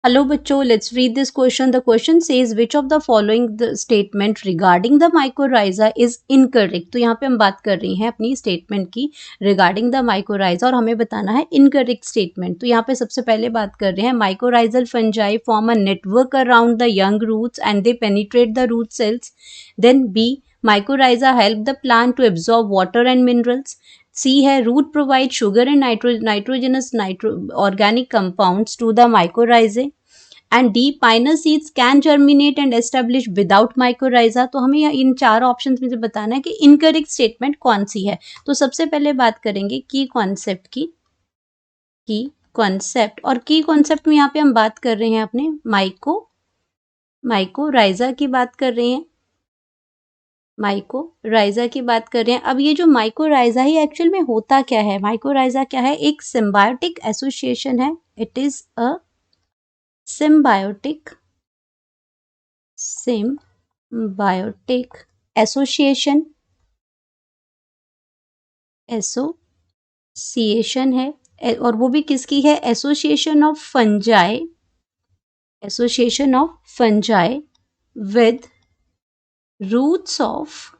Hello बच्चों, let's read this question. The question says which of the following the statement regarding the mycorrhiza is incorrect. तो यहाँ पे हम बात कर रही हैं अपनी स्टेटमेंट की रिगार्डिंग द माइकोराइजा और हमें बताना है इनकरेक्ट स्टेटमेंट. तो यहाँ पे सबसे पहले बात कर रहे हैं mycorrhizal fungi form a network around the young roots and they penetrate the root cells. Then B, mycorrhiza help the plant to absorb water and minerals. C है root provide sugar and nitrogenous organic compounds to the mycorrhizae. And D, Pinus seeds can germinate and establish without mycorrhiza. तो हमें इन चार options में से बताना है कि incorrect statement कौन सी है. तो सबसे पहले बात करेंगे की कॉन्सेप्ट की. की कॉन्सेप्ट, और की कॉन्सेप्ट में यहाँ पे हम बात कर रहे हैं अपने माइकोराइजा की बात कर रहे हैं. माइकोराइजा की बात कर रहे हैं. अब ये जो माइकोराइजा ही एक्चुअल में होता क्या है, माइकोराइजा क्या है, एक सिम्बायोटिक एसोसिएशन है. It is a symbiotic association है. और वो भी किसकी है, association of fungi with roots of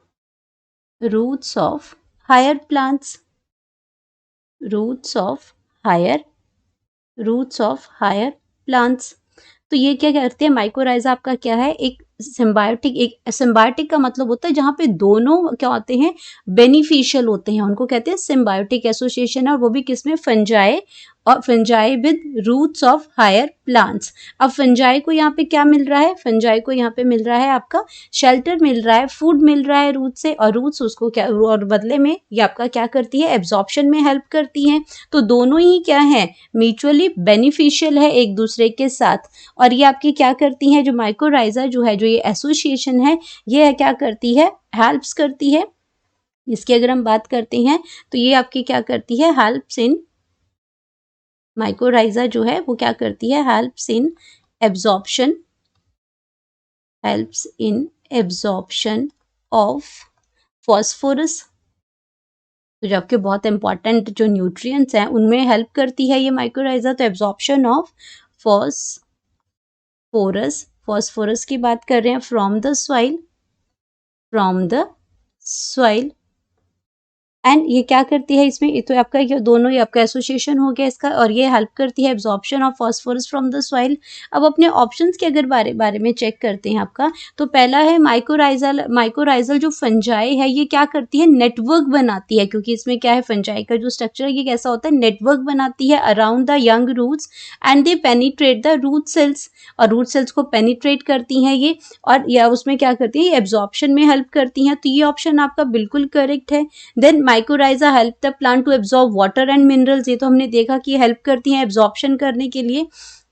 higher plants. तो ये क्या करते हैं, माइकोराइजा आपका क्या है, एक सिम्बायोटिक का मतलब होता है जहां पे दोनों क्या होते हैं, बेनिफिशियल होते हैं, उनको कहते हैं सिम्बायोटिक एसोसिएशन. और वो भी किसमें, fungi with roots of higher plants. अब फंजाई को यहाँ पे क्या मिल रहा है, फंजाई को यहाँ पे मिल रहा है आपका शेल्टर मिल रहा है, फूड मिल रहा है रूट से, और रूट्स उसको क्या, और बदले में ये आपका क्या करती है, एब्जॉर्प्शन में हेल्प करती हैं. तो दोनों ही क्या है, म्यूचुअली बेनिफिशियल है एक दूसरे के साथ. और ये आपकी क्या करती हैं, जो माइकोराइजा जो है, जो ये एसोसिएशन है, ये क्या करती है, हेल्प्स करती है. इसकी अगर हम बात करते हैं तो ये आपकी क्या करती है, हेल्प्स इन, माइकोराइजा जो है वो क्या करती है, helps in absorption of phosphorus. तो जो आपके बहुत इंपॉर्टेंट जो न्यूट्रिएंट्स हैं उनमें हेल्प करती है ये माइकोराइजा. तो एब्जॉर्प्शन ऑफ फॉस्फोरस की बात कर रहे हैं फ्रॉम द सॉइल. एंड ये क्या करती है इसमें, ये तो आपका ये दोनों ही आपका एसोसिएशन हो गया इसका, और ये हेल्प करती है absorption of phosphorus from the soil. अब अपने ऑप्शंस के अगर बारे में चेक करते हैं आपका, तो पहला है माइकोराइजल जो फंजाई है ये क्या करती है, नेटवर्क बनाती है. क्योंकि इसमें क्या है, फंजाई का जो स्ट्रक्चर है ये कैसा होता है, नेटवर्क बनाती है around the young roots and they penetrate the root cells. और रूट सेल्स को पेनिट्रेट करती हैं ये, और या उसमें क्या करती है, एब्जॉर्प्शन में हेल्प करती हैं. तो ये ऑप्शन आपका बिल्कुल करेक्ट है. Then mycorrhiza help the plant to absorb water and minerals. ये तो हमने देखा कि हेल्प करती हैं एब्जॉर्प्शन करने के लिए.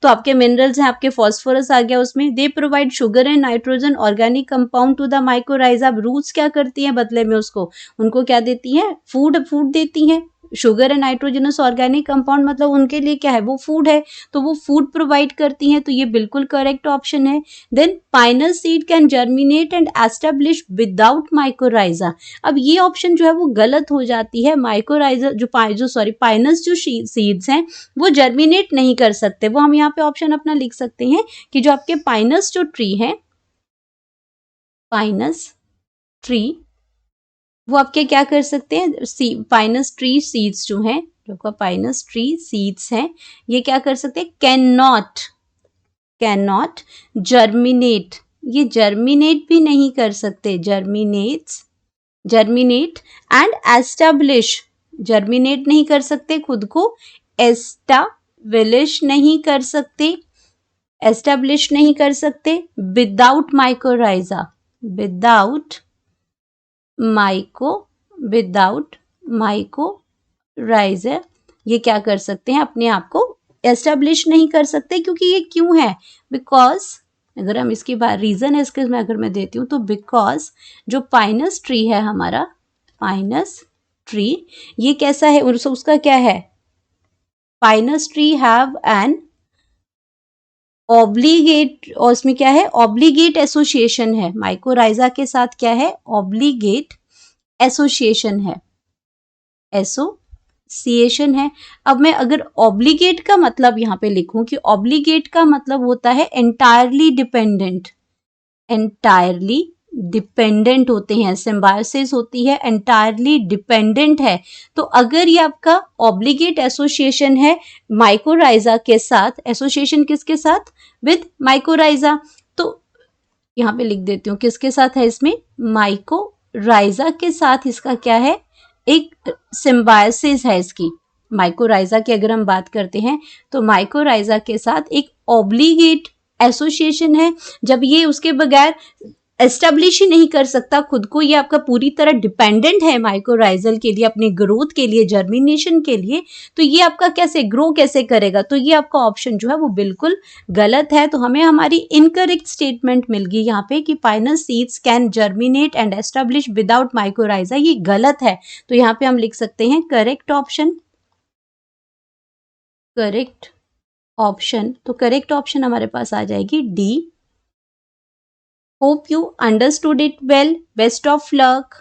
तो आपके मिनरल्स हैं, आपके फॉस्फोरस आ गया उसमें. They provide sugar and nitrogen organic compound to the mycorrhiza. Roots क्या करती हैं बदले में, उनको क्या देती हैं, फूड देती हैं. Sugar and nitrogenous organic compound मतलब उनके लिए क्या है, वो फूड है, तो वो फूड प्रोवाइड करती हैं. तो ये बिल्कुल करेक्ट ऑप्शन है. Then pinus seed can germinate and establish without mycorrhiza. अब ये ऑप्शन जो है वो गलत हो जाती है. माइकोराइजा पाइनस जो सीड्स हैं वो जर्मिनेट नहीं कर सकते. वो हम यहाँ पे ऑप्शन अपना लिख सकते हैं कि जो आपके पाइनस जो ट्री है, पाइनस ट्री, वो आपके क्या कर सकते हैं, पाइनस ट्री सीड्स जो हैं, जो आपका पाइनस ट्री सीड्स हैं, ये क्या कर सकते हैं, कैन नॉट जर्मिनेट. ये जर्मिनेट भी नहीं कर सकते, जर्मिनेट एंड एस्टैब्लिश, जर्मिनेट नहीं कर सकते, खुद को एस्टैब्लिश नहीं कर सकते, विदाउट माइकोराइजा, विदाउट माइकोराइजा ये क्या कर सकते हैं, अपने आप को एस्टेब्लिश नहीं कर सकते. क्योंकि ये क्यों है, बिकॉज अगर हम इसकी बात रीजन है इसके में अगर मैं देती हूँ तो बिकॉज जो पाइनस ट्री है हमारा, पाइनस ट्री ये कैसा है, उसका क्या है, Pinus tree have an obligate, और इसमें क्या है, ऑब्लिगेट एसोसिएशन है. माइकोराइजा के साथ क्या है, ऑब्लिगेट एसोसिएशन है, एसोसिएशन है। अब मैं अगर ऑब्लिगेट का मतलब यहाँ पे लिखूं कि ऑब्लिगेट का मतलब होता है एंटायरली डिपेंडेंट, एंटायरली डिपेंडेंट होते हैं, सिम्बायोसिस होती है, एंटायरली डिपेंडेंट है। तो अगर ये आपका ऑब्लिगेट एसोसिएशन है माइकोराइजा के साथ, एसोसिएशन किसके साथ, विद माइकोराइजा, तो यहाँ पे लिख देती हूँ किसके साथ है, इसमें माइकोराइजा के साथ इसका क्या है, एक सिम्बायोसिस है इसकी। माइकोराइजा की अगर हम बात करते हैं तो माइकोराइजा के साथ एक ऑब्लिगेट एसोसिएशन है। जब ये उसके बगैर एस्टेब्लिश ही नहीं कर सकता खुद को, ये आपका पूरी तरह डिपेंडेंट है माइकोराइजल के लिए, अपनी ग्रोथ के लिए, जर्मिनेशन के लिए, तो ये आपका कैसे ग्रो कैसे करेगा, तो ये आपका ऑप्शन जो है वो बिल्कुल गलत है। तो हमें हमारी इनकरेक्ट स्टेटमेंट मिल गई यहाँ पे कि Pinus seeds can germinate and establish without mycorrhiza, ये गलत है। तो यहाँ पे हम लिख सकते हैं करेक्ट ऑप्शन, करेक्ट ऑप्शन, तो करेक्ट ऑप्शन हमारे पास आ जाएगी D. Hope you understood it well. Best of luck.